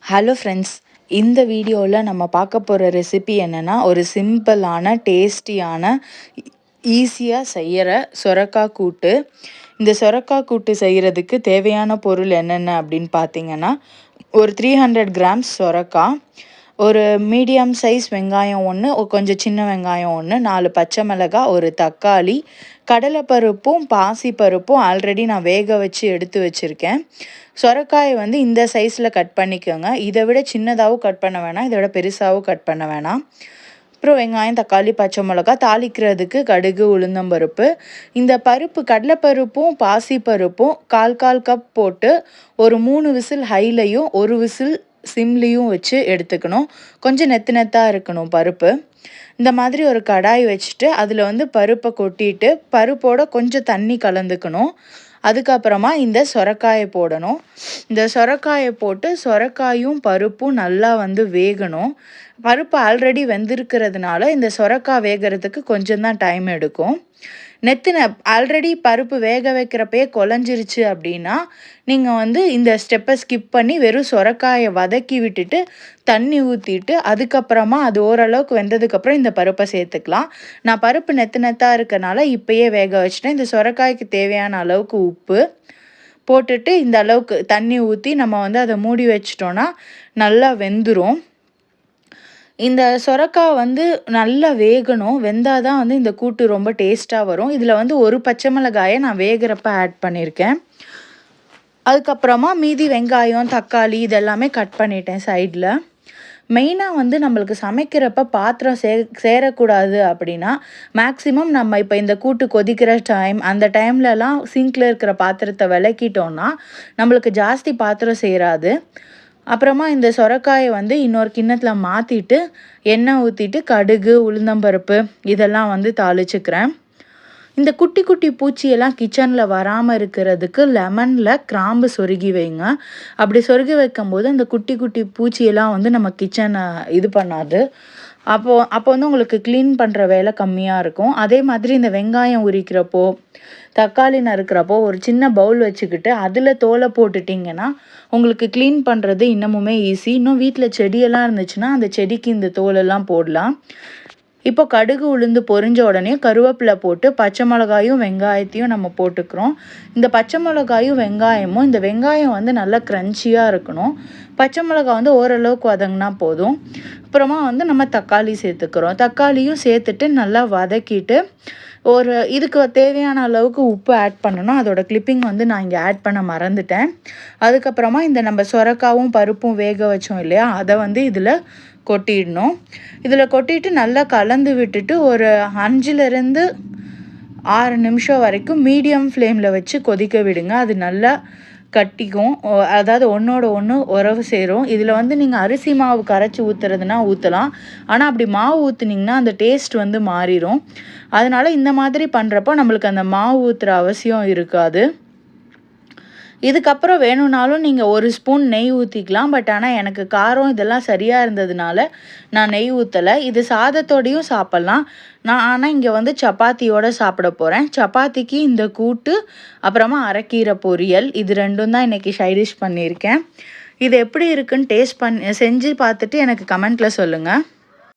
Hello friends, இந்த வீடியோவில் நம்ம பார்க்க போகிற ரெசிபி என்னென்னா, ஒரு சிம்பிளான டேஸ்டியான ஈஸியாக செய்கிற சொரக்காய் கூட்டு. இந்த சொரக்காய் கூட்டு செய்கிறதுக்கு தேவையான பொருள் என்னென்ன அப்படின்னு பார்த்தீங்கன்னா, ஒரு 300 கிராம்ஸ் சொரக்காய், ஒரு மீடியம் சைஸ் வெங்காயம் ஒன்று, கொஞ்சம் சின்ன வெங்காயம் ஒன்று, 4 பச்சை மிளகாய், ஒரு தக்காளி, கடலைப்பருப்பும் பாசிப்பருப்பும் ஆல்ரெடி நான் வேக வச்சு எடுத்து வச்சுருக்கேன். சொரக்காயை வந்து இந்த சைஸில் கட் பண்ணிக்கோங்க. இதை விட சின்னதாகவும் கட் பண்ண வேணாம், இதை விட பெருசாகவும் கட் பண்ண வேணாம். அப்புறம் வெங்காயம், தக்காளி, பச்சை மிளகா, தாளிக்கிறதுக்கு கடுகு, உளுந்தம்பருப்பு. இந்த பருப்பு கடலைப்பருப்பும் பாசிப்பருப்பும் கால் கப் போட்டு ஒரு 3 விசில் ஹைலையும் 1 விசில் சிம்லேயும் வச்சு எடுத்துக்கணும். கொஞ்சம் நெத்தாக இருக்கணும் பருப்பு. இந்த மாதிரி ஒரு கடாய் வச்சுட்டு அதில் வந்து பருப்பை கொட்டிட்டு பருப்போட கொஞ்சம் தண்ணி கலந்துக்கணும். அதுக்கப்புறமா இந்த சொரக்காயை போடணும். இந்த சொரக்காயை போட்டு சொரக்காயும் பருப்பும் நல்லா வந்து வேகணும். பருப்பு ஆல்ரெடி வெந்திருக்கிறதுனால இந்த சொரக்காய் வேகிறதுக்கு கொஞ்சம் தான் டைம் எடுக்கும். ஆல்ரெடி பருப்பு வேக வைக்கிறப்பயே குழஞ்சிருச்சு அப்படின்னா நீங்கள் வந்து இந்த ஸ்டெப்பை ஸ்கிப் பண்ணி வெறும் சொரக்காயை வதக்கி விட்டுட்டு தண்ணி ஊற்றிட்டு அதுக்கப்புறமா அது ஓரளவுக்கு வெந்ததுக்கப்புறம் இந்த பருப்பை சேர்த்துக்கலாம். நான் பருப்பு நெத்தாக இருக்கனால இப்போயே வேக வச்சுட்டேன். இந்த சொரக்காய்க்கு தேவையான அளவுக்கு உப்பு போட்டுட்டு இந்த அளவுக்கு தண்ணி ஊற்றி நம்ம வந்து அதை மூடி வச்சிட்டோன்னா நல்லா வெந்துடும். இந்த சொரக்காய் வந்து நல்லா வேகணும். வெந்தால் தான் வந்து இந்த கூட்டு ரொம்ப டேஸ்ட்டாக வரும். இதில் வந்து ஒரு பச்சை மிளகாயை நான் வேகிறப்ப ஆட் பண்ணியிருக்கேன். அதுக்கப்புறமா மீதி வெங்காயம், தக்காளி இதெல்லாமே கட் பண்ணிட்டேன் சைடில். மெயினாக வந்து நம்மளுக்கு சமைக்கிறப்ப பாத்திரம் சேரக்கூடாது அப்படின்னா மேக்ஸிமம் நம்ம இப்போ இந்த கூட்டு கொதிக்கிற டைம் அந்த டைம்லலாம் சிங்கில் இருக்கிற பாத்திரத்தை விளக்கிட்டோன்னா நம்மளுக்கு ஜாஸ்தி பாத்திரம் சேராது. அப்புறமா இந்த சொரக்காயை வந்து இன்னொரு கிண்ணத்தில் மாற்றிட்டு எண்ணெய் ஊற்றிட்டு கடுகு, உளுந்தம்பருப்பு இதெல்லாம் வந்து தாளிச்சுக்கிறேன். இந்த குட்டி குட்டி பூச்சியெல்லாம் கிச்சனில் வராமல் இருக்கிறதுக்கு லெமனில் கிராம்பு சொருகி வைங்க. அப்படி சொருகி வைக்கும்போது அந்த குட்டி குட்டி பூச்சியெல்லாம் வந்து நம்ம கிச்சனை இது பண்ணாது. அப்போ வந்து உங்களுக்கு க்ளீன் பண்ணுற வேலை கம்மியாக இருக்கும். அதே மாதிரி இந்த வெங்காயம் உரிக்கிறப்போ, தக்காளி நறுக்கிறப்போ ஒரு சின்ன பவுல் வச்சுக்கிட்டு அதில் தோலை போட்டுட்டிங்கன்னா உங்களுக்கு க்ளீன் பண்ணுறது இன்னமுமே ஈஸி. இன்னும் வீட்டில் செடியெல்லாம் இருந்துச்சுன்னா அந்த செடிக்கு இந்த தோலெல்லாம் போடலாம். இப்போ கடுகு உளுந்து பொரிஞ்ச உடனே கருவேப்பிலை போட்டு பச்சை மிளகாயும் வெங்காயத்தையும் நம்ம போட்டுக்கிறோம். இந்த பச்சை மிளகாயும் வெங்காயமும் இந்த வெங்காயம் வந்து நல்லா க்ரன்ச்சியாக இருக்கணும். பச்சை மிளகாய் வந்து ஓரளவுக்கு வதங்கினா போதும். அப்புறமா வந்து நம்ம தக்காளி சேர்த்துக்கிறோம். தக்காளியும் சேர்த்துட்டு நல்லா வதக்கிட்டு இதுக்கு தேவையான அளவுக்கு உப்பு ஆட் பண்ணணும். அதோட கிளிப்பிங் வந்து நான் இங்கே ஆட் பண்ண மறந்துட்டேன். அதுக்கப்புறமா இந்த நம்ம சொரக்காவும் பருப்பும் வேக வச்சோம் இல்லையா, அதை வந்து இதில் கொட்டிடணும். இதில் கொட்டிட்டு நல்லா கலந்து விட்டுட்டு ஒரு 5லேருந்து 6 நிமிஷம் வரைக்கும் மீடியம் ஃப்ளேமில் வச்சு கொதிக்க விடுங்க. அது நல்லா கட்டிக்கும், அதாவது ஒன்றோட ஒன்று உறவு சேரும். இதில் வந்து நீங்கள் அரிசி மாவு கரைச்சி ஊற்றுறதுனா ஊற்றலாம். ஆனால் அப்படி மாவு ஊற்றுனீங்கன்னா அந்த டேஸ்ட் வந்து மாறிடும். அதனால் இந்த மாதிரி பண்ணுறப்போ நம்மளுக்கு அந்த மாவு ஊற்றுற அவசியம் இருக்காது. இதுக்கப்புறம் வேணும்னாலும் நீங்கள் 1 ஸ்பூன் நெய் ஊற்றிக்கலாம். பட் ஆனால் எனக்கு காரம் இதெல்லாம் சரியாக இருந்ததுனால நான் நெய் ஊற்றலை. இது சாதத்தோடையும் சாப்பிட்லாம். ஆனால் இங்கே வந்து சப்பாத்தியோடு சாப்பிட போகிறேன். சப்பாத்திக்கு இந்த கூட்டு அப்புறமா அரைக்கீரை பொரியல் இது 2ம் தான் இன்றைக்கி சைடிஷ் பண்ணியிருக்கேன். இது எப்படி இருக்குன்னு டேஸ்ட் செஞ்சு பார்த்துட்டு எனக்கு கமெண்ட்டில் சொல்லுங்கள்.